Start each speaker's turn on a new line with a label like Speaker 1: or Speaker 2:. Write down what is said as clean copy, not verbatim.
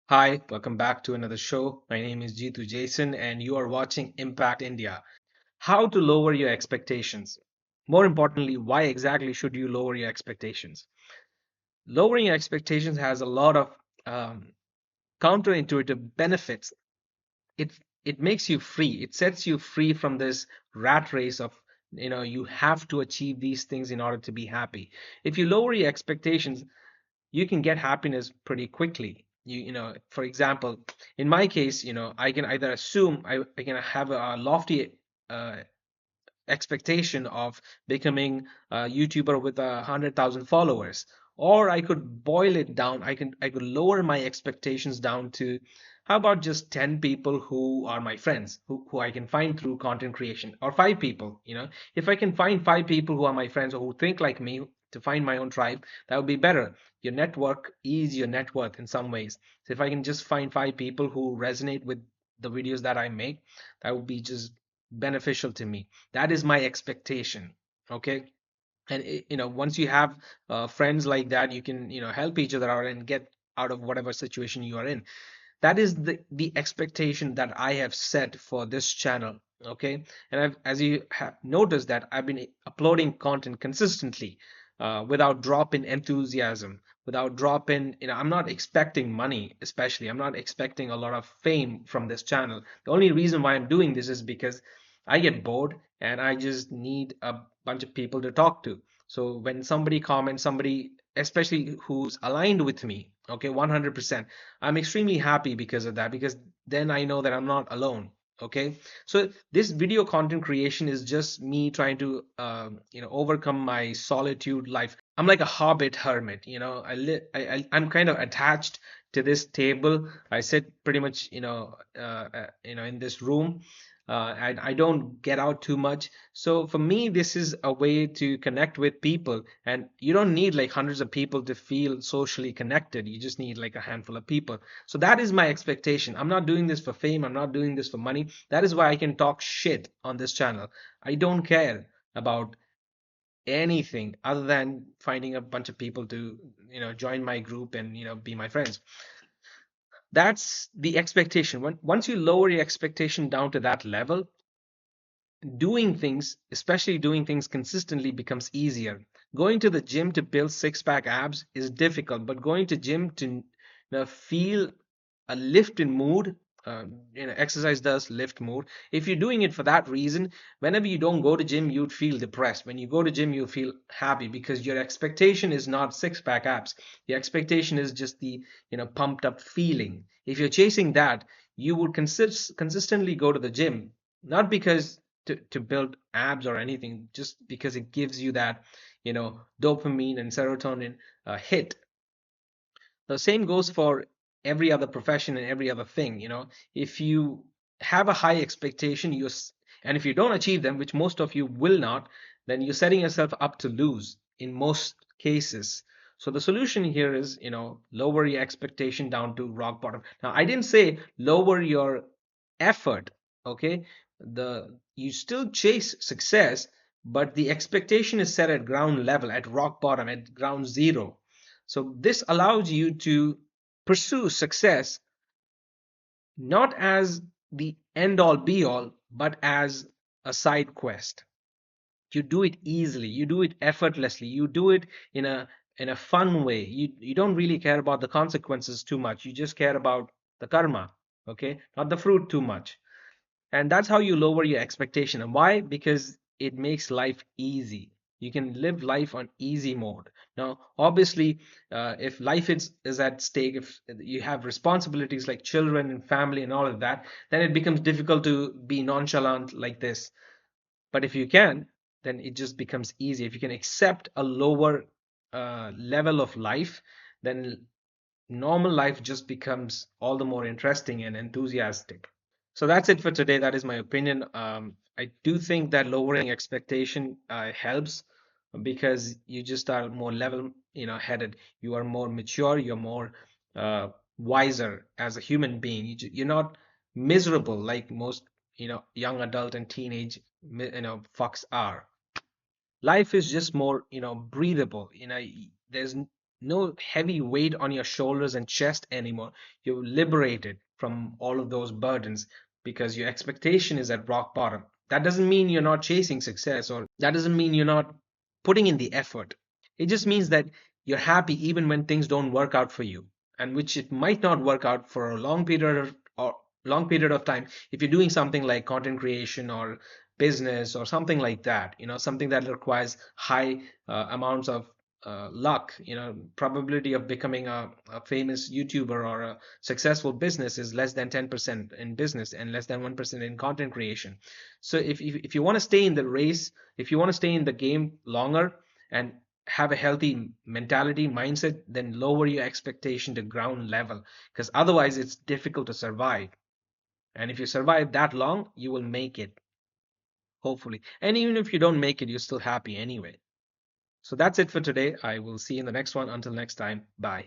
Speaker 1: Hi, welcome back to another show. My name is Jeetu Jason, and you are watching Impact India. How to lower your expectations. More importantly, why exactly should you lower your expectations? Lowering your expectations has a lot of um, counterintuitive benefits. It it makes you free. It sets you free from this rat race of you have to achieve these things in order to be happy. If you lower your expectations, you can get happiness pretty quickly. For example, in my case, I can either assume I can have a lofty uh, expectation of becoming a YouTuber with 100,000 followers, or I could boil it down. I could lower my expectations down to how about just 10 people who are my friends, who I can find through content creation, or five people. If I can find five people who are my friends or who think like me to find my own tribe, that would be better. Your network is your net worth in some ways. So if I can just find five people who resonate with the videos that I make, that would be just beneficial to me. That is my expectation. Okay. And once you have friends like that, you can help each other out and get out of whatever situation you are in. That is the expectation that I have set for this channel. Okay. And as you have noticed, that I've been uploading content consistently, without drop in enthusiasm, without drop in, I'm not expecting money. Especially, I'm not expecting a lot of fame from this channel. The only reason why I'm doing this is because I get bored and I just need a bunch of people to talk to. So when somebody comments, somebody especially who's aligned with me, okay, 100%, I'm extremely happy because of that, because then I know that I'm not alone. Okay. So this video content creation is just me trying to overcome my solitude life. I'm like a hobbit hermit. I'm kind of attached to this table. I sit pretty much in this room, and I don't get out too much. So for me, this is a way to connect with people, and you don't need like hundreds of people to feel socially connected. You just need like a handful of people. So that is my expectation. I'm not doing this for fame. I'm not doing this for money. That is why I can talk shit on this channel. I don't care about anything other than finding a bunch of people to join my group and be my friends. That's the expectation. Once you lower your expectation down to that level, doing things, especially doing things consistently, becomes easier. Going to the gym to build six-pack abs is difficult, but going to gym to feel a lift in mood, exercise does lift mood. If you're doing it for that reason, whenever you don't go to gym, you'd feel depressed. When you go to gym, you feel happy because your expectation is not six-pack abs. Your expectation is just the pumped up feeling. If you're chasing that, you would consistently go to the gym, not because to build abs or anything, just because it gives you that dopamine and serotonin hit. The same goes for every other profession and every other thing. If you have a high expectation, and if you don't achieve them, which most of you will not, then you're setting yourself up to lose in most cases. So the solution here is, lower your expectation down to rock bottom. Now, I didn't say lower your effort. Okay. You still chase success, but the expectation is set at ground level, at rock bottom, at ground zero. So this allows you to pursue success not as the end all be all, but as a side quest. You do it easily, you do it effortlessly, you do it in a fun way. You don't really care about the consequences too much. You just care about the karma, okay? Not the fruit too much. And that's how you lower your expectation. And why? Because it makes life easy. You can live life on easy mode. Now, obviously, if life is at stake, if you have responsibilities like children and family and all of that, then it becomes difficult to be nonchalant like this. But if you can, then it just becomes easy. If you can accept a lower level of life, then normal life just becomes all the more interesting and enthusiastic. So that's it for today. That is my opinion. I do think that lowering expectation helps, because you just are more level, headed. You are more mature. You're more wiser as a human being. You're not miserable like most, young adult and teenage, fucks are. Life is just more, breathable. There's no heavy weight on your shoulders and chest anymore. You're liberated from all of those burdens because your expectation is at rock bottom. That doesn't mean you're not chasing success, or that doesn't mean you're not putting in the effort. It just means that you're happy even when things don't work out for you, and which it might not work out for a long period of time if you're doing something like content creation or business or something like that, something that requires high amounts of luck. Probability of becoming a famous YouTuber or a successful business is less than 10% in business and less than 1% in content creation. So if you want to stay in the race, if you want to stay in the game longer and have a healthy mentality mindset, then lower your expectation to ground level, because otherwise it's difficult to survive. And if you survive that long, you will make it, hopefully. And even if you don't make it, you're still happy anyway. So that's it for today. I will see you in the next one. Until next time, bye.